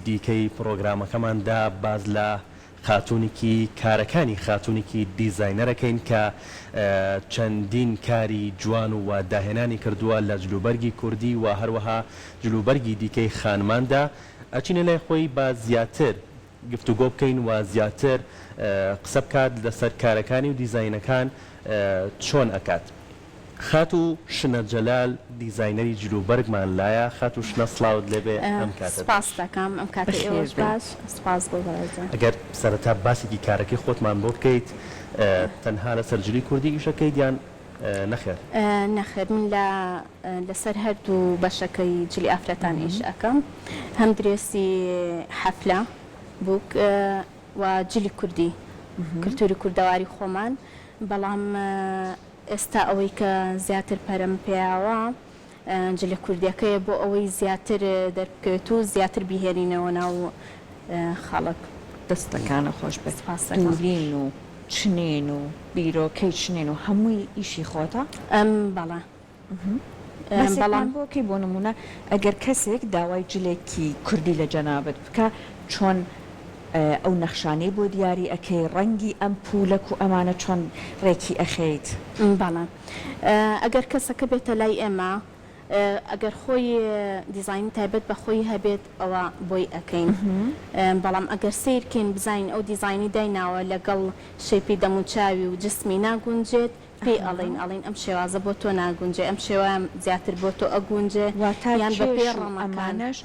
دیکەی پرۆگرامەکەماندا باز لە خاتونێکی کارەکانی خاتونێکی دیزاینەرەکەین کە چەندین کاری جوان و داهێنانی کردووە لە جلوبەرگی کوردی و هەروەها جلوبەرگی دیکەی خانماندا ئەچینە لای خۆی با زیاتر گفتوگۆ بکەین و زیاتر قسە بکات لەسەر کارەکانی و دیزاینەکان چۆن ئەکات. خات و شنە جەلال دیزاینەری جلوبەرگمان لایە. خات و شنە سڵاوت لێبێ ئەم کاتە. سپاس دەکەم ئەم کاتە ئێوەش باش. سپاس بۆ بەڕێزە. ئەگەر سەرەتا باسێکی کارەکەی خۆتمان بۆ بکەیت تەنها لەسەر جلی کوردی ئیشەکەیت یان نەخێر؟ نەخێر من لەسەر هەردوو بەشەکەی جلی ئافرەتان ئیش ئەەکەم. هەم درێسی حەفلە بووک و جلی کوردی کلتوری کوردەواری خۆمان، بەڵام ئێستا ئەوەی کە زیاتر پەرم پێیاوە جلی کوردیەکەیە بۆ ئەوەی زیاتر دەربکەوێت و زیاتر بیهێنینەوە ناو خەڵک. دەستەکانە خۆش بێت. نورین و چنین و بیرۆکەی چنین و هەمووی ئیشی خۆتە؟ بەڵێ. بەڵام بۆکەی بۆ نمونە ئەگەر کەسێک داوای جلێکی کوردی لە جەنابەت بکە چۆن ئەو نەخشانەی بۆ دیاری ئەەکەی ڕەنگی ئەم پولەک و ئەمانە چۆن ڕێکی ئەخەیت؟ بەڵێ ئەگەر کەسەکە بێتە لای ئێمە ئەگەر خۆی دیزاین تایبەت بە خۆی هەبێت ئەوە بۆی ئەەکەین، بەڵام ئەگەر سیرکەین بزین ئەو دیزاینی دایناوە لەگەڵ شێپی دەموچاوی و جسمی ناگونجێت پێی ئەڵین ئەم شێوازە بۆ تۆ ناگونجێ، ئەم شێوەیە زیاتر بۆ تۆ ئەگونجێ یان بە پێ ڕەمەکانش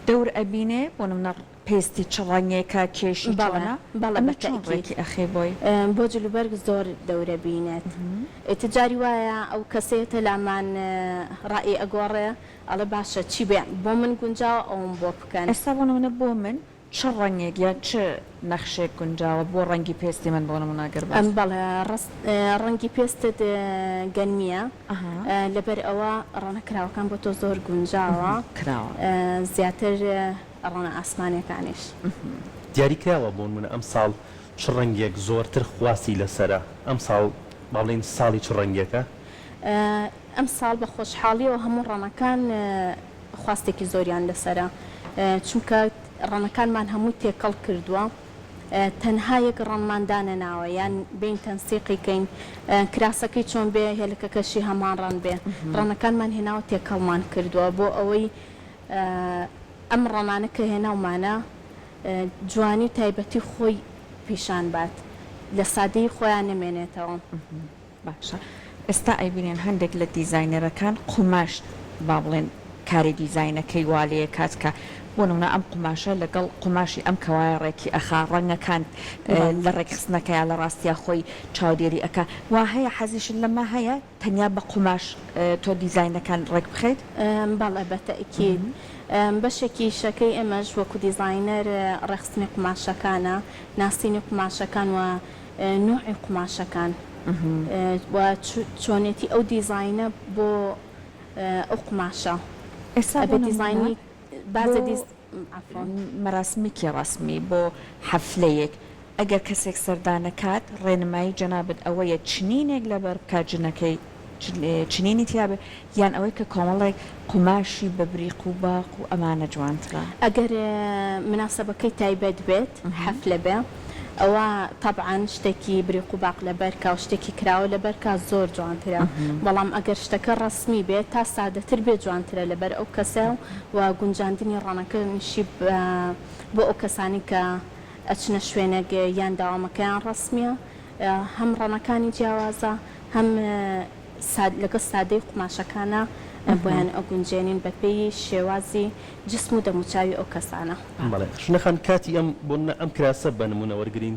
دەور ئەبینێ بۆ نمونە پێستی چڵانیەکە کێشی بەڵە بەڕێکی ئەخێ بۆی بۆ جلوبەرگ زۆر دەورە بینێت. ئێتجاری وایە ئەو کەسێتە لامان ڕائی ئەگۆڕێ ئەڵە باشە چی بێ بۆ من گونجاوە ئەوم بۆ بکەن. ئێستا بۆ نمونە بۆ من چ ڕەنگێک یا چ نەخشێک گونجاوە بۆ ڕەنگی پێستی من بۆ نموناگەر بەڵێ ڕەنگی پێستت گەنمیە لەبەر ئەوە ڕەنەکراوەکان بۆ تۆ زۆر گونجاوە کراوە زیاتر ڕەنە ئاسمانەکانیش دیاری کراوە بۆ نمونە ئەم ساڵ چ ڕەنگێک زۆرتر خواسی لەسرە ئەم ساڵ باڵێن ساڵی چ ڕەنگێکە؟ ئەم ساڵ بە خۆشحاڵیەوە هەموو ڕەنەکان خواستێکی زۆریان لەسرە، چونکە ڕەنەکانمان هەموو تێکەڵ کردووە، تەنها یەک ڕەنماندانە ناوە یان بین تەنسیقیکەین کراسەکەی چۆن بێ هێلکەکەشی هەمان ڕەن بێ، ڕەنەکانمان هێناوە تێکەڵمان کردووە بۆ ئەوەی ئەم ڕەمانە کە هێناومانە جوانی تایبەتی خۆی پیشان بات لە سادەی خۆیان نمێنێتەوە. باشە ئێستا ئەیبینێن هەندێک لە دیزاینەرەکان قوماش با بڵێن کاری دیزاینەکەی والەیە کات کە بۆ نمونە ئەم قوماشە لەگەڵ قوماشی ئەم کەوایە ڕێکی ئەخا ڕەنگەکان لە ڕێکخستنەکە یا لە ڕاستیا خۆی چاودێری ئەکا وا هەیە حەزیشن لەمە هەیە تەنیا بە قوماش تۆ دیزاینەکان ڕێک بخەیت؟ بەڵێ بەتەئکید بەشێکی شەکەی ئێمەش وەکو دیزاینەر ڕێخستنی قوماشەکانە، ناسینی قوماشەکان و نوعی قوماشەکان و چۆنێتی ئەو دیزاینە بۆ ئەو قوماشە. ئێستا بە دیزاینی مەراسمێکی ڕسمی بۆ حەفلەیەک ئەگەر کەسێک سەردانەکات ڕێنمایی جەنابەت ئەوەیە چنینێک لەبەر بکات جنەکەی چنینی تیاابێ یان ئەوەی کە کۆمەڵێک قوماشی بە بریق و باق و ئەمانە جوانترا. ئەگەر مناسبەکەی تایبەت بێت حەفلە بێ ئەوە طبعاً شتێکی بریق و باق لەبەرکە و شتێکی کراوە لەبەرکە زۆر جوانترە، بەڵام ئەگەر شتەکە ڕسمی بێت تا سادەتر بێ جوانترە لەبەر ئەو کەسە و گونجاندنی ڕەنەکەشی بۆ ئەو کەسانی کە ئەچنە شوێنەک یان داوامەکەیان ڕسمیە، هەم ڕەنەکانی جیاوازە هەم لەگە سادەی قوماشەکانە بۆیان ئەگونجێنین بە پێی شێوازی جسم و دەموچاوی ئەو کەسانە. بەڵێ شنەخان کاتی ئەم بۆ ئەم کراسە بە نمونە وەرگرین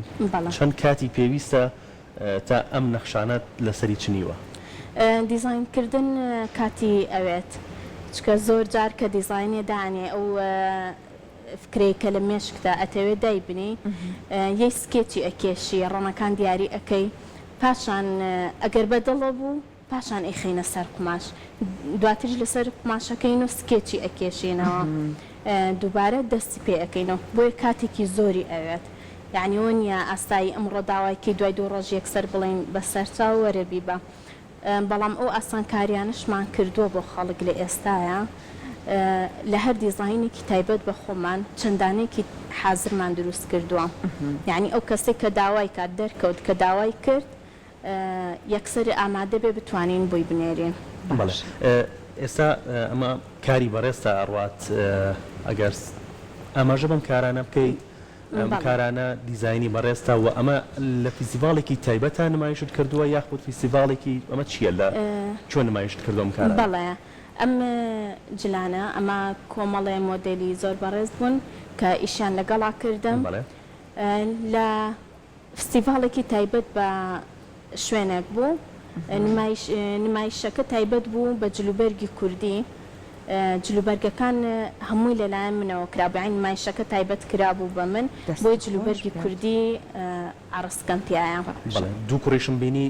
چەند کاتی پێویستە تا ئەم نەخشانات لەسەری چنیوە؟ دیزاینکردن کاتی ئەوێت چکە زۆر جار کە دیزاینێ دانێ ئەو فکرەی کە لە مێشکدا ئەتەوێت دایبنی یەی سکێچی ئەکێشی ڕەنەکان دیاری ئەەکەی پاشان ئەگەر بەدڵە بوو پاشان ئەیخینە سەر قوماش دواتر لەسەر قوماشەکەین و سکێچی ئەکێشینەوە دووبارە دەستی پێ ئەەکەینەوە بۆی کاتێکی زۆری ئەوێت، یعنی وەنیە ئاستایی ئەمڕۆ داوایکەی دوای دوو ڕۆژ یەکسەر بڵین بە سەرچاو وەرەبی بە، بەڵام ئەو ئاسانکاریانشمان کردووە بۆ خەڵک لە ئێستاە لە هەر دیزاینێکی تایبەت بە خۆمان چەندانێکی حازرمان دروست کردووە یعنی ئەو کەسێک کە داوای کات دەرکەوت کە داوای کرد یەکسەر ئامادە بێ بتوانین بۆی بنێرین. ئێستا ئەمە کاری بەڕێستا ئەڕوات ئەگەر ئاماژە بەم کارانە بکەیت ئەم کارانە دیزایانی بەڕێستا و ئەمە لە فیسیڤالێکی تایبەتە نمایشت کردووە یاخود فیسیڤالێکی ئەمە چییە لە چۆن نمایشت کردوم کارە؟ بەڵێ ئەم جلانە ئەمە کۆمەڵێ مۆدلی زۆر بەڕێز بوون کە ئیشان لەگەڵا کردم لە فستیڤالێکی تایبەت بە شوێنێک بوو نمایشەکە تایبەت بوو بە جلوبەرگی کوردی جلوبەرگەکان هەمووی لەلایەن منەوە کرابعین نمایشەکە تایبەت کرابوو بە من بۆی جلوبەرگی کوردی عڕسکەمتیایە. دوو کوڕیشم بینی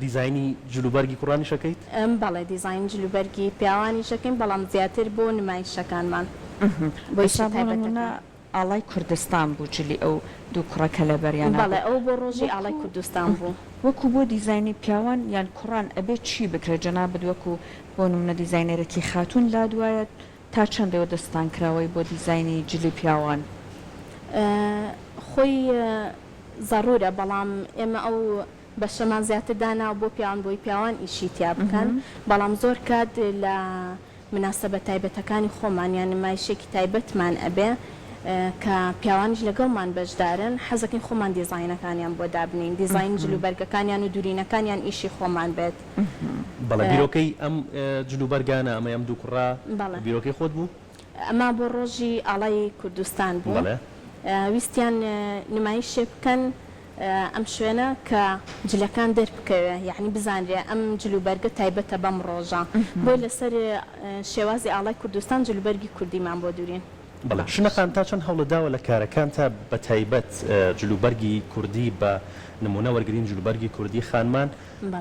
دیزایانی جلوبەرگی کوڕانی شەکەیت؟ بەڵێ دیزاین جلوبەرگی پیاوانی شەکەین بەڵام زیاتر بۆ نمایشەکانمان بۆی شتایبەتەکە ئاڵای کوردستان بوو جلی ئەو دوو کوڕەکە لە بەریانە بەڵێ ئەو بۆ ڕۆژی ئاڵای کوردستان بوو. وەکو بۆ دیزایانی پیاوان یان کوڕان ئەبێت چی بکرێت جەنابەت وەکو بۆ نمونە دیزاینەرێکی خاتون لا دوایە تا چەندەوە دەستان کراوەی بۆ دیزایانی جلی پیاوان؟ خۆی زەڕورە بەڵام ئێمە ئەو بەشەمان زیاتر دانا بۆ پیاوان بۆی پیاوان ئیشی تیا بکەن بەڵام زۆر کات لە مناسبە تایبەتەکانی خۆمان یان نمایشێکی تایبەتمان ئەبێ کە پیاوانیش لەگەڵمان بەشدارن حەزەکەین خۆمان دیزاینەکانیان بۆ دابنین دیزاین جلوبەرگەکانیان و دوورینەکانیان ئیشی خۆمان بێت. بەڵێ بیرۆکەی ئەم جلوبەرگانە ئەمە ئەم دوو کوڕا بیرۆکەی خۆت بوو؟ ئەمە بۆ ڕۆژی ئاڵای کوردستان بوو ویستیان نمایشێ بکەن ئەم شوێنە کە جلەکان دەربکەوێ یعنی بزانرێ ئەم جلوبەرگە تایبەتە بەم ڕۆژە بۆی لەسەر شێوازی ئاڵای کوردستان جلوبەرگی کوردیمان بۆ دوورین. بەڵێ شنەقان تا چەند هەوڵەداوە لە کارەکان تا بە تایبەت جلوبەرگی کوردی بە نمونە وەرگرین جلوبەرگی کوردی خانمان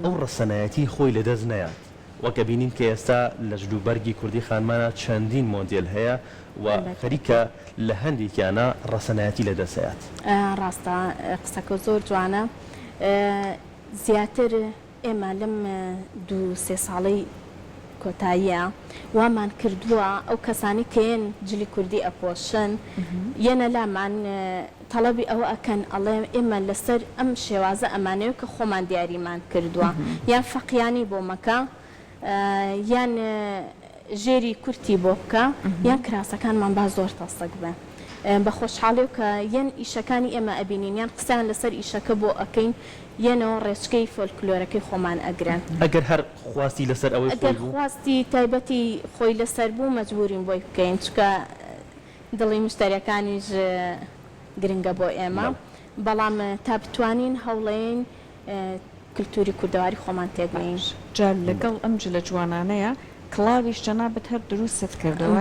ئەو ڕەسەنایەتی خۆی لەدەست نەیات وەکە بینین کە ئێستا لە جلوبەرگی کوردی خانمانە چەندین مۆدێل هەیە و خەریکە لە هەندێکیانە ڕەسەنایەتی لەدەستەیات. ڕاستە قسەکە زۆر جوانە زیاتر ئێمە لەم دوو سێ ساڵەی کۆتاییە وامان کردووە ئەو کەسانی کەیان جلی کوردی ئەپۆشن یەنە لامان تەڵەبی ئەوە ئەکەن ئەڵێ ئێمە لەسەر ئەم شێوازە ئەمانەوە کە خۆمان دیاریمان کردووە یان فەقیانی بۆ مەکە یان ژێری کورتی بۆ بکە یان کراسەکانمان با زۆر تەسەک بێ بە خۆشحاڵی و کە یەن ئیشەکانی ئێمە ئەبینین یان قسەیان لەسەر ئیشەکە بۆ ئەەکەین یەنەوە ڕێچکەی فۆلکلۆرەکەی خۆمان ئەگرن ئەگەر هەر خواستی لەسەر ئەوەی ئەگەر خواستی تایبەتی خۆی لەسەر بوو مەجبورین بۆی بکەین چکە دڵی مشتریەکانیش گرنگە بۆ ئێمە بەڵام تا بتوانین هەوڵێن کللتوری کوردەواری خۆمان تێگەین. جار لەگەڵ ئەم جلە جوانانەیە کڵاویش جەنابەت هەر دروست کردەوە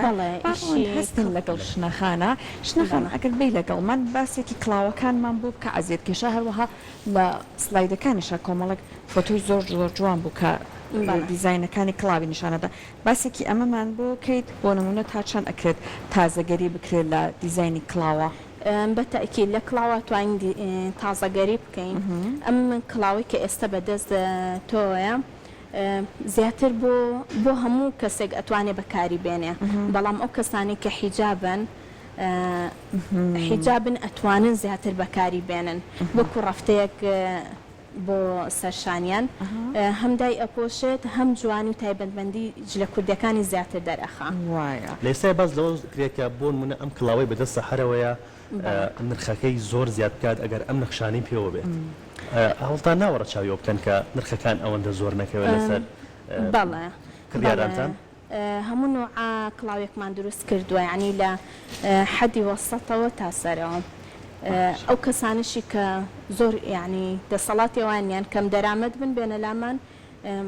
هەستین لەگەڵ شنەخانە ئەگەر بێ لەگەڵمان باسێکی کڵاوەکانمان بوو بکە ئازیێت کێشە هەروەها لە سلایدەکانیشە کۆمەڵک فۆتۆی زۆر زۆر جوان بوو کە دیزاینەکانی کڵاوی نیشانەدا باسێکی ئەمەمان بۆ کەیت بۆ نمونە تا چەند ئەکرێت تازەگەری بکرێت لە دیزایانی کڵاوە. بەتەکی لە کڵاوە توانین تازەگەری بکەین ئەم کڵاوی کە ئێستا بەدەست تۆیە زیاتر بۆ هەموو کەسێک ئەتوانێت بەکاری بێنێ بەڵام ئەو کەسانی کە حیجابن ئەتوانن زیاتر بەکاری بێنن وەکو ڕەفتەیەک بۆ سەرشانیان هەمدای ئەپۆشێت هەم جوانی و تایبەتمەندی جلە کوردەکانی زیاتر دەرەخە. لێسای باز لەوە کرێکە بۆ نمونە ئەم کڵاوەی بەدەستە هەرەوەیە نرخەکەی زۆر زیاد بکات ئەگەر ئەم نەخشانەی پێوە بێت هەوڵتان ناوەڕە چاویەوە بکەن کە نرخەکان ئەوەندە زۆر نەکەوێت لەسەر بەڵێ کڕیارانتان هەموو نوعا کڵاوێکمان دروست کردووە یعنی لە حەدی وەسەتەوە تا سەرەوە ئەو کەسانشی کە زۆر یعنی دەسەڵاتیەوانیان کەم دەرامەت بن بێنە لامان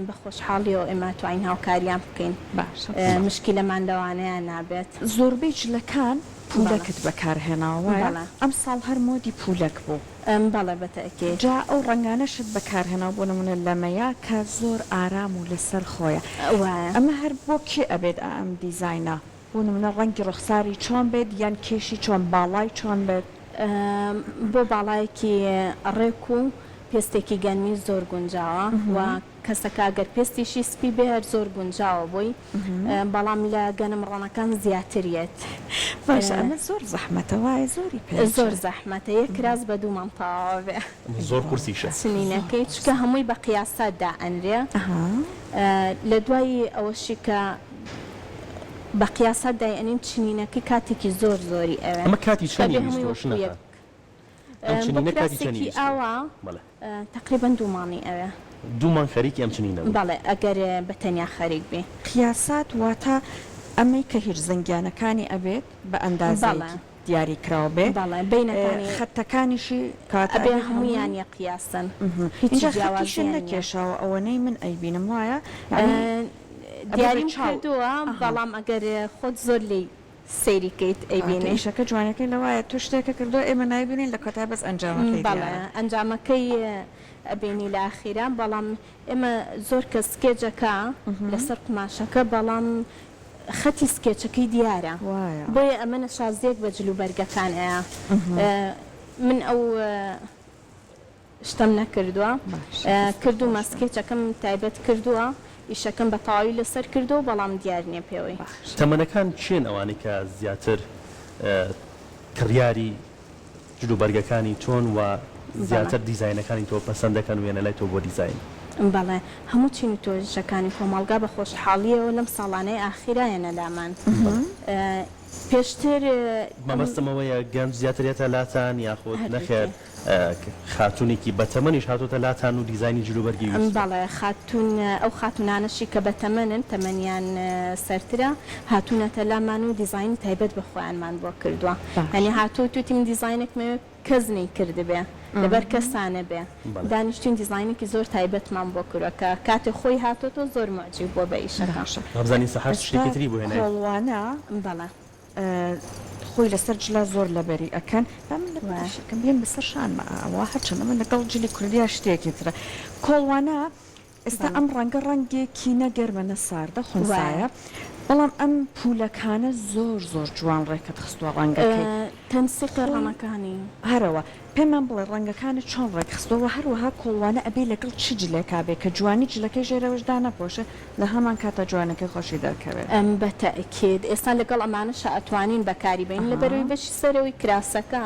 بە خۆشحاڵیەوە ئێمە توانین هاوکاریان بکەین مشکلەمان لەوانەیە نابێت. زۆربەی جلەکان پولەکت بەکارهێناوە ئەم ساڵ هەر مۆدی پولەک بوو بەڵێ بەتەکێ جا ئەو ڕنگانەشت بەکارهێناوە بۆ نمونە لەمەیە کە زۆر ئارام و لەسەر خۆیە ئەمە هەر بۆ کێ ئەبێت ئەم دیزاینە بۆ نمونە ڕەنگی ڕوخساری چۆن بێت یان کێشی چۆن باڵای چۆن بێت بۆ باڵایەکی ڕێک و پێستێکی گەنمی زۆر گونجاوە و کەسەکە گەر پێستیشی سپی بێر زۆر گونجاوە بووی بەڵام لە گەنم ڕەنەکان زیاتریت باش ئەمە زۆر زەحمەتە وایە زۆری پێ زۆر زەحمەتە یەک راز بە دوو مامتەواوە بێ زۆر کورسیشە سنینەکەی چکە هەمووی بە قیاسات دائەنرێ لە دوای ئەوەشی کە بە قیاسات دایەنین چنینەکەی کاتێکی زۆر زۆری ئەوێ ئەمە کاتی چەندی ویستۆشنەکە بەکراسێکی ئاوا تقریبا دوومانی ئەوێ دوومان خەریکی ئەم چنینە بەڵێ ئەگەر بەتەنیا خەریک بێ قیاسات واتە ئەمەی کە هیچ زەنگیانەکانی ئەبێت بە ئەندازەیەکی دیاری کراوە بێ بەڵێ بینەکانی خەتەکانیشی ئەبێ هەمویان یە قیاسن هیچ جیاوازی نەکێشاوە ئەوەنەی من ئەیبینم وایە دیاریم کردووە بەڵام ئەگەر خۆت زۆر لی سەیریکەیت ئەیبینێ شەکە جوانەکەی لەوایە تو شتێکە کردو ئێمە نایبینین لە کۆتا بەس ئەنجامەکەی بەڵێ ئەنجامەکەی ئەبینی لە ئاخیران بەڵام ئێمە زۆر کە سکێجەکە لەسەر قماشەکە بەڵام خەتی سکێچەکەی دیارە بۆیە ئەمە نەشازیەک بە جلوبەرگەکان ئەیە من ئەو شتم نەکردووە کردومە سکێچەکەم تایبەت کردووە ئیشەکەم بە تەواوی لەسەر کردو بەڵام دیار نییە پێوەی تەمەنەکان چێن ئەوانەی کە زیاتر کڕیاری جلوبەرگەکانی تۆن و زیاتر دیزاینەکانی تۆ پەسەند دەکەن وێنە لای تۆ بۆ دیزاین بەڵێ هەموو چین و تۆژەکانی کۆمەڵگا بە خۆشحاڵیەوە لەم ساڵانەی ئاخیرایەنە لامان پێشتر مەبەستمەوەیە گەنج زیاترێتە لاتان یاخۆت نەخێر خاتونێکی بەتەمەنیش هاتۆتە لاتان و دیزایانی جلوبەرگی بەڵێ خاتون ئەو خاتونانەشی کە بەتەمەنن تەمەنیان سەرترە هاتوونەتە لامان و دیزاین تایبەت بە خۆیانمان بۆ کردووە هەنی هاتوو توتیم دیزاینێکمە کەس نەی کرد بێ لەبەر کەسانە بێ دانیشتین دیزاینێکی زۆر تایبەتمان بۆ کردووە کە کاتێ خۆی هاتۆتۆ زۆر معجب بۆ بە ئیشەکە هەبزانی سەحەت شتێکی تری بۆ هێنای کۆڵوانە بەڵێ خۆی لەسەر جلا زۆر لەبەری ئەکەن بەم بێن بەسەر شانمە ئەوە هەرچەندە من لەگەڵ جلی کوردیا شتێکی ترە کۆڵوانە ئێستا ئەم ڕەنگە ڕەنگێکی نەگەرمەنە ساردە خۆنسایە بەڵام ئەم پولەکانە زۆر زۆر جوان ڕێکت خستووە ڕەنگەکەی تەنسیقی ڕەنەکانی هەرەوە پێمان بڵێ ڕەنگەکانی چۆن ڕێکخستەوە هەروەها کۆڵوانە ئەبێ لەگەڵ چ جلێکا بێ کە جوانی جلەکەی ژێرەوەشدا نەپۆشە لە هەمان کاتە جوانەکەی خۆشی دەرکەوێت بە تەئکید ئێستا لەگەڵ ئەمانەش ئەتوانین بەکاری بین لە بەروی بەشی سەرەوەی کراسەکە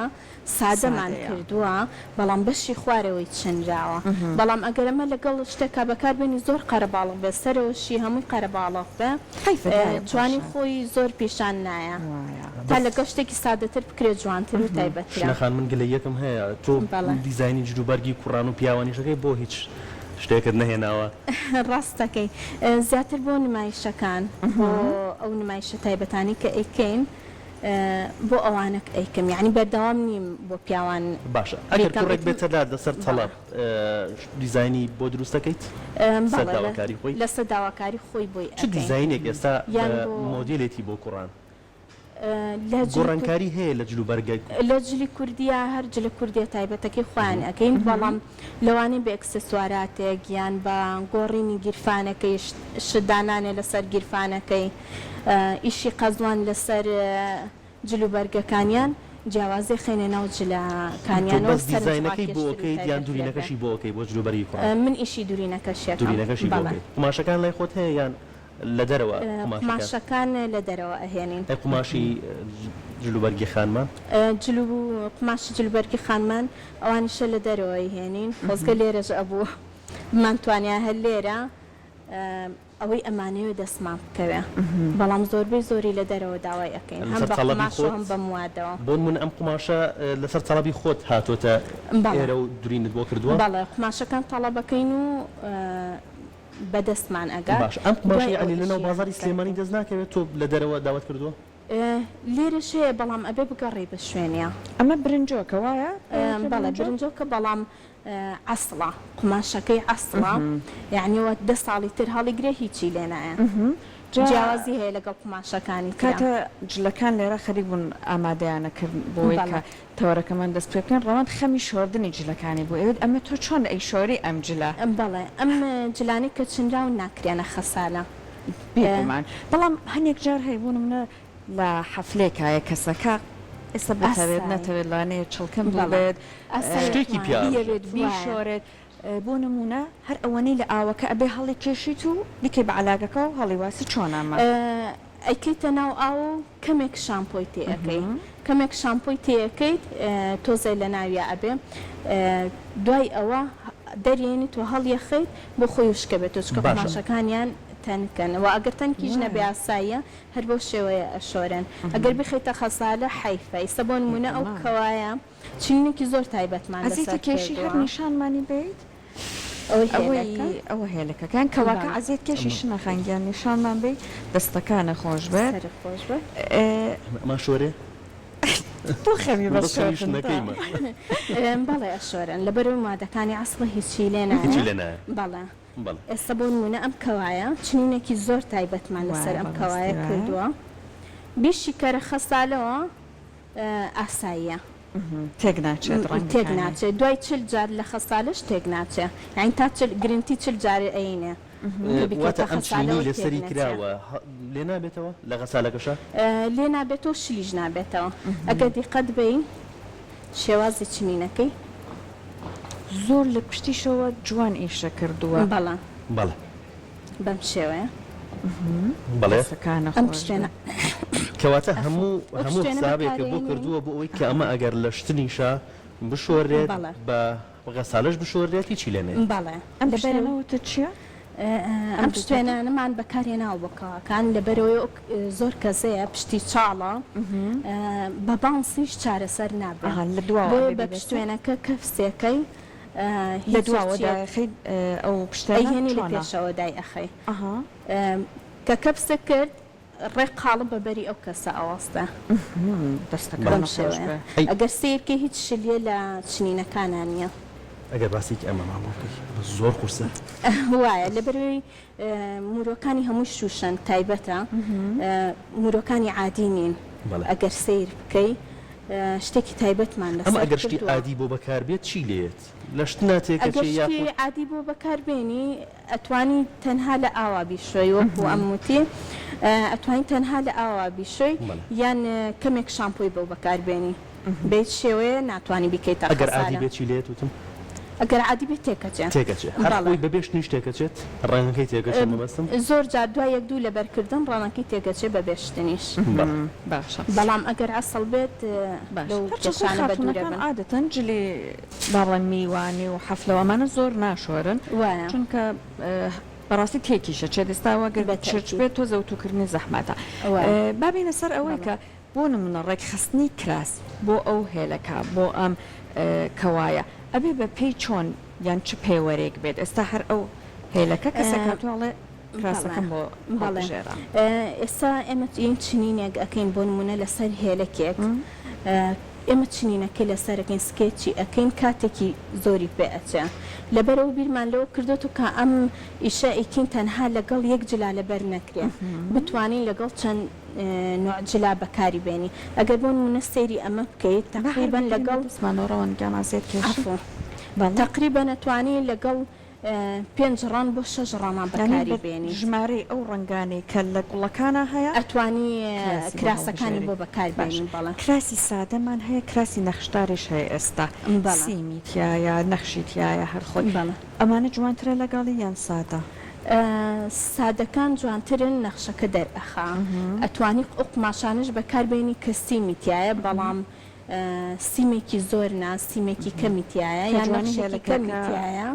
سادەمان کردووە بەڵام بەشی خوارەوەی چنجاوە بەڵام ئەگەر ئەمە لەگەڵ شتێکا بەکاربێنی زۆر قەرەباڵغ بێ سەرەوەشی هەمووی قەرەباڵغ بێ جوانی خۆی زۆر پیشان نایە تا لەگەڵ شتێکی سادەتر بکرێت جوانتر و تایبەترە نەخان من گلە یەکم هەیە تۆ دیزاینی جلوبەرگی کوڕان و پیاوانیشەکەی بۆ هیچ شتێکت نەهێناوە ڕاستەکەی زیاتر بۆ نمایشەکان بۆ ئەو نمایشە تایبەتانی کە ئەیکەین بۆ ئەوانک ئەیکەم یعنی بەردەوام نیم بۆ پیاوان باشە ئەگەر کوڕێک بێتە لا دەسەر تەڵەب دیزاینی بۆ دروستەکەیت سەرداواکاری خۆی لەسەر داواکاری خۆی بۆی چ دیزاینێک ئێستا مۆدیلێتی بۆ کوڕان گۆڕانکاری هەیە لە جلوبەرگە لە جلی کوردیا هەر جلە کوردیا تایبەتەکەی خۆیان ئەەکەین بەڵام لەوانەی بە ئەکسسواراتێک یان بە گۆڕینی گیرفانەکەی شدانانێ لەسەر گیرفانەکەی ئیشی قەزوان لەسەر جلوبەرگەکانیان جیاوازی خێنە ناو جلەکانیانەوە دیزاینەکەی بۆکەیت یان دوورینەکەشی بۆکەی بۆ جلوبەرگی کوڕان من ئیشی دوورینەکەشێک دوورینەکەشی بۆکەی قماشەکان لای خۆت هەیە یان لە دەرەوە قماشەکان لە دەرەوە ئەهێنین قماشی جلوبەرگی خانمان قماشی جلوبەرگی خانمان ئەوانیشە لە دەرەوەی هێنین خۆزگە لێرەش ئەبوو مانتوانیا هەر لێرە ئەوەی ئەمانەوە دەستمان بکەوێ بەڵام زۆربەی زۆری لە دەرەوە داوای ئەەکەین هەم بە قماش و هەم بە موادەوە بۆ من ئەم قماشە لەسەر تەڵەبی خۆت هاتۆتە ئێرە و دوورینت بۆ کردووە بەڵێ قماشەکان تەڵەبەکەین و بەدەستمان ئەگات باش ئەم قماشی عەلی لەناو بازاڕی سلێمانی دەست ناکەوێت تۆ لە دەرەوە داوات کردووە لێرەش هەیە بەڵام ئەبێ بگەڕێ بە شوێنە ئەمە برنجۆکە وایە بەڵێ برنجۆکە بەڵام عەسڵە قماشەکەی عەسڵە یعنیوە 10 ساڵی تر هەڵیگرێ هیچی لێ نایە جیاوازی هەیە لەگەڵ قماشەکانی کاتە جلەکان لێرە خەریک بوون ئامادەیانەکرد بۆی کە تەوەرەکەمان دەست پێ بکەن ڕەوان خەمی شۆردنی جلەکانی بۆ ئێوە ئەمە تۆ چۆن ئەی شۆری ئەم جلە بەڵێ ئەم جلانی کە چنراو ناکرێنە خەسالە بێمان بەڵام هەنێک جار هەیبوون منە لە حەفلێکایە کەسەکە ئێستا بتەوێت ئاسایی. نەتەوێت لانەیە چڵکم بەڵێ. بێت ئاسایی شتێکی وایە. پیاوە. بیەوێت بیشۆرێت بۆ نمونە هەر ئەوەنەی لە ئاوەکە ئەبێ هەڵی کێشیت و دیکەی بە علاگەکە و هەڵی واسی چۆنامە ئەیکەیتە ناو ئاو و کەمێک شامپۆی تێەکەی کەمێک شامپۆی تێەکەیت تۆزای لە ناویە ئەبێ دوای ئەوە دەرێنیت و هەڵیەخیت بۆ خۆی وشکە بێت چکە باشە. قماشەکانیان تەنکەنەوە ئەگەر تەنکیش نەبێ ئاساییە هەر بەو شێوەیە ئەشۆرن ئەگەر بخیتە خەسالە حیفە ئیستا بۆ نمونە ئەو کەوایە چینێکی زۆر تایبەتمان ئەزیتە کێشی هەر نیشانمانی بیت ئەوەی ئەوە هێلەکەکان کەواکە عزیێت کێشی شنەخەنگیان نیشانمان بیت دەستەکانە خۆش بێت خۆش بێت ئەمە شۆرێ تۆ خەمی شنەکەیمە بەڵێ ئەشۆرن لەبەرەوەی مادەکانی عسڵە هیچی لێ هیچی نایە لێ نایە بەڵێ بەڵێ ئێستا بۆ نمونە ئەم کەوایە چنینێکی زۆر تایبەتمان لەسەر ئەم کەوایە کردووە بیشی کەرە خەسالەوە ئاساییە تێک ناچێت تێک ناچێت دوای چل جار لە خەسالش تێک ناچێت یعنی تا گرنتی چل جارێ ئەینێ واتە ئەم چینی لەسەری کراوە لێ نابێتەوە لە غەسالەکەشە لێ نابێتەوە شلیش نابێتەوە ئەگەر دیقەت بین شێوازی چنینەکەی زۆر لە پشتیشەوە جوان ئیشە کردووە بەڵێ بەڵێ بەم شێوەیە بەڵێ دەستەکانە ئەم خۆش پشتێنە کەواتە هەموو شتێنە حسابێکە بۆ بەکارهێنی. کردووە بۆ ئەوەی کە ئەمە ئەگەر لە شتنیشە بشۆرێت بەڵێ. بە غەسالش بشۆرێت هیچی لێ نێت بەڵێ ئەم بەرەوەتە چییە؟ ئەم شتێنانەمان بەکارهێناوە بۆکەوەکان لەبەرەوەی لزۆر کەسەیە پشتی چاڵە بە بانسیش چارەسەر نابێت لە دواوە بۆ بێ بە بێت. پشتێنەکە کەفسێکەی لە دواوەدا خەید ئەو پشتێنە ئەیهێنی لە چۆنە؟ پێشەوە دای ئەخەی ئەها کە کەپسە کرد ڕێک قاڵم بەبەری ئەو کەسە ئەوەستە دەستەکانە خۆش بێ ئەگەر سیرکە هیچ شلیە لە چنینەکانان نییە ئەگەر باسێکی ئەمە مامۆکەی زۆر قورسە وایە لەبەروی مرۆکانی هەمووی شوشەن تایبەتە مرۆکانی عادی نین بەڵێ. ئەگەر سیر بکەی شتێکی تایبەتمان ئەمە لەسەر ئەگەر شتی کردووە. عادی بۆ بەکاربێت چی لێت لە شت ناتێکە ئەگەر چی شتی یاخود عادی بۆ بەکاربێنی ئەتوانی تەنها لە ئاوا بیشۆی وەکو ئەموتی ئەتوانی تەنها لە ئاوا بیشۆی بەڵێ. یان کەمێک شامپۆی بۆ بەکاربێنی بێت شێوەیە ناتوانانی بیکەیتە ئەگەر عادی خەسارە. بێت چی لێت وتم ئەگەر عادی بێت تێکەچێت تێکەچێت هەر بەڵێ. خۆی بەبێ شتنیش تێکەچێت ڕەنگەکەی تێکەچێت مەبەستم زۆر جار دوای یەک دوو لەبەرکردن ڕەنەکەی تێگەچێت بە بێشتنیش باشە بەڵام ئەگەر ئەسڵ بێت لەو کێشانە بە دوورە بن عادەتەن جلی باڵە میوانی و حەفلەوەمانە زۆر ناشۆرن وایە چونکە بەڕاستی تێکیشە چێ دەستاوە گەر بەتەکید. چرچ بێت تۆ زەوتوکردنی زەحمەتە وایە. بابینە سەر ئەوەی کە بۆ نمونە ڕێکخستنی کراس بۆ ئەو هێلەکە بۆ ئەم کەوایە ئەبێ بە پێی چۆن یان چ پێوەرێک بێت ئێستا هەر ئەو هێلەکە کەسەکاتواڵێ کراسەکەم بۆ بەڵێژێرە ئێستا ئێمە این چنینێک ئەەکەین بۆ نمونە لەسەر هێلەکێک ئێمە چنینەکە لەسەرەکەین سکێچی ئەەکەین کاتێکی زۆری پێ ئەچە لەبەرەوە بیرمان لەوە کردوەوە کە ئەم ئیشە ئیکین تەنها لەگەڵ یەک جلا لەبەر نەکرێن بتوانین لەگەڵ چەند نوع جلا بەکاری بێنی ئەگەر بۆ نمونە سەیری ئەمە بکەیت تقریبان لەگەڵ زمانەوەڕەوەنگیان ئازێت کێش تقریبا نتوانین لەگەڵ 5 ڕان بۆ 6 ڕامان بەکاری بێنی ژمارەی ئەو ڕنگانەی کە لە گوڵەکانە هەیە ئەتوانی کراسەکانی بۆ بەکاربێنین بەڵێ کراسی سادەمان هەیە کراسی نەخشداریش هەیە ئێستا سیمی تایە نەخشی تایە هەر خۆی ئەمانە جوانترە لەگەڵی یان سادە سادەکان جوانترن نەخشەکە دەرئەخا ئەتوانی ئەو قماشانش بەکاربێنی کە سیمی تایە بەڵام سیمێکی زۆر نا سیمێکی کەمیتیایە یان نەخشێکی کەمیتیایە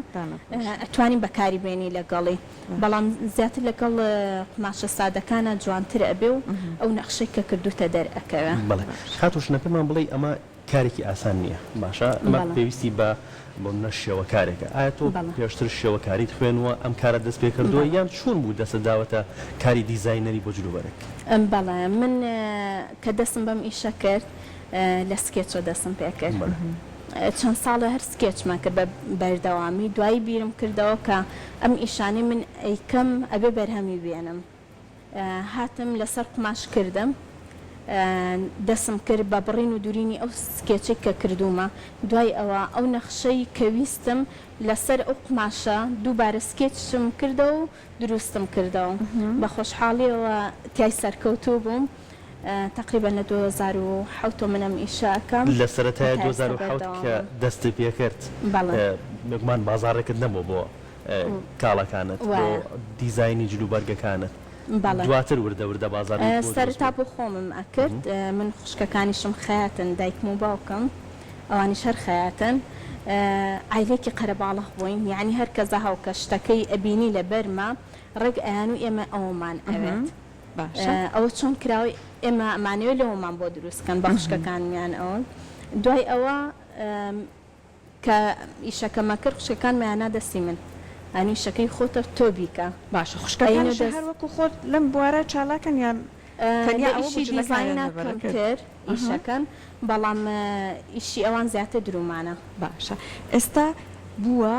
ئەتوانین بەکاری بێنی لەگەڵی بەڵام زیاتر لەگەڵ قماشە سادەکانە جوانتر ئەبێ و ئەو نەخشەی کە کردوتە دەرئەکەوە بەڵێ کاتوشنەکەمان بڵێ ئەمە کارێکی ئاسان نییە باشە ئەمە پێویستی بە بۆ نە شێوە کارێکە ئایا تۆ پێشتر شێوەکاریت خوێنوە ئەم کارە دەست پێ کردووە یان چۆن بوو دەستە داوەتە کاری دیزاینەری بۆ جلوبەرێک بەڵێ من کە دەستم بەم ئیشە کرد لە سکێچۆ دەستم پێ کرد چەند ساڵە هەر سکێچمان کرد بە بەردەوامی دوایی بیرم کردەوە کە ئەم ئیشانی من ئەیکەم ئەبێ بەرهەمی بێنم هاتم لەسەر قماش کردم دەسم کرد بە بڕین و دوورینی ئەو سکێچێک کە کردومە دوای ئەوە ئەو نەخشەی کە ویستم لەسەر ئەو قماشە دووبارە سکێچم کردەوە و دروستم کردەوە بە خۆشحاڵیەوە تای سەرکەوتوو بووم تقریبا لە 2007 منم ئیشاکەم لە سەرەتای 2007 کە دەستی پێکرد نگومان بازارێکت نەبوو بۆ کاڵەکانت بۆ دیزایانی جلوبەرگەکانت دواتر وردە بازار سەرتا بۆ خۆمم ئەکرد من خوشکەکانیشم خەیاتن دایکم و باوکم ئەوانیش هەر خەیاتن عیلێکی قەرەباڵغ بووین یعنی هەر کەس هاوکە شتەکەی ئەبینی لە بەرمە ڕێک ئەیان و ئێمە ئەومان ئەوێت ئەوە چۆن کراوی ئێمە ئەمانەوە لەوەمان بۆ دروستکەن بە خوشکەکانیان ئەوە دوای ئەوە کە ئیشەکەمە کرد خوشکەکانمەیانە دەستی من ئەنی شەکەی خۆتە تۆ بیکە باشە خوشکەکان هەروەکو خۆت لەم بوارە چالاکەن یان ئیشی دیزاینەکەم کرد ئیشەکەن بەڵام ئیشی ئەوان زیاتر درومانە باشە ئێستا بووە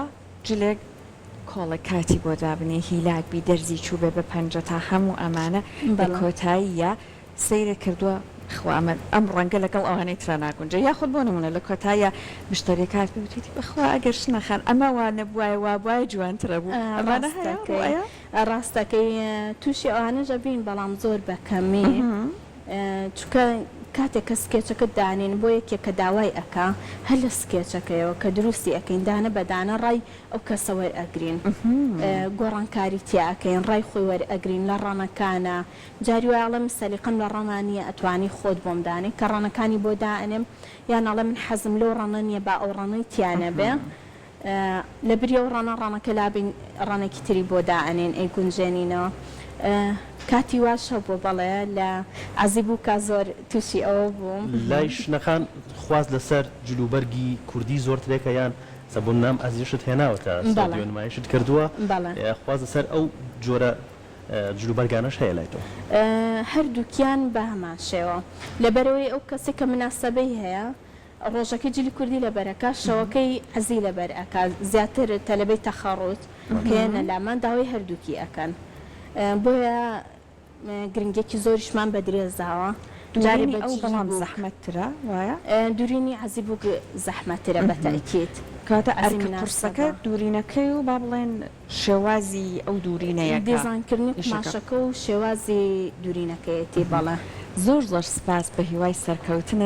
جلێک کۆڵە کاتی بۆ دابنێ هیلاکبی دەرزی چوو بێ بە پەنجە تا هەموو ئەمانە بە کۆتاییە سەیرە کردووە خواامە ئەم ڕەنگە لەگەڵ ئەوانەی ترا ناگونجە یاخود بۆ نمونە لە کۆتاییە مشتری کات بوتیتی بەخوا ئەگەر شنەخان ئەمە وانە بووایە وابووای جوانترە بوو ڕاستەکەی تووشی ئەوانەژە بین بەڵام زۆر بەکەمی چکە کاتێک کە سکێچەکەت دانین بۆ یەکێک کە داوای ئەکا هەر لە سکێچەکەیەوە کە دروستی ئەەکەین دانە بەدانە ڕای ئەو کەسە وەرئەگرین گۆڕانکاری تیاکەین ڕای خۆی وەرئەگرین لە ڕەنەکانە جاری وایڵە سەلیقەم لە ڕەنانیە ئەتوانی خۆت بۆم دانێ کە ڕەنەکانی بۆ دائنێم یان ئەڵە من حەزم لەو ڕەنە نیە با ئەو ڕەنەی تیانە بێ لە بری ئەو ڕەنەکە لابین ڕەنێکی تری بۆ دائنێن ئەی گونجێنینەوە کاتی واشە بۆ بەڵێ لە عەزیب و کا زۆر تووشی ئەوە بووم لای شنەکان خواست لەسەر جلوبەرگی کوردی زۆرترێکە یان سەبوون نام ئەزیشت هێناوەتە نمایشت کردووە خواست لەسەر ئەو جۆرە جلوبەرگانەش هەیە لای تۆ هەردووکیان بە هەمان شێوە لەبەرەوەی ئەو کەسێک کە مناسبەی هەیە ڕۆژەکەی جلی کوردی لەبەرەکە شەوەکەی حەزی لەبەر ئەکا زیاتر تەلەبەی تەخەڕوت کێنە لامان داوای هەردووکی ئەکەن بۆیە گرنگێکی زۆریشمان بە درێزاوە جاری ئەو بەڵام زەحمەتترە وایە دوورینی عەزیب و زەحمەتترە بە تەئکید کاتە ئەرکە قورسەکە دوورینەکەی و با بڵێن شێوازی ئەو دوورینەیە دیزانکردنی قماشەکە و شێوازی دوورینەکەیەتی بەڵێ زۆر سپاس بە هیوای سەرکەوتنە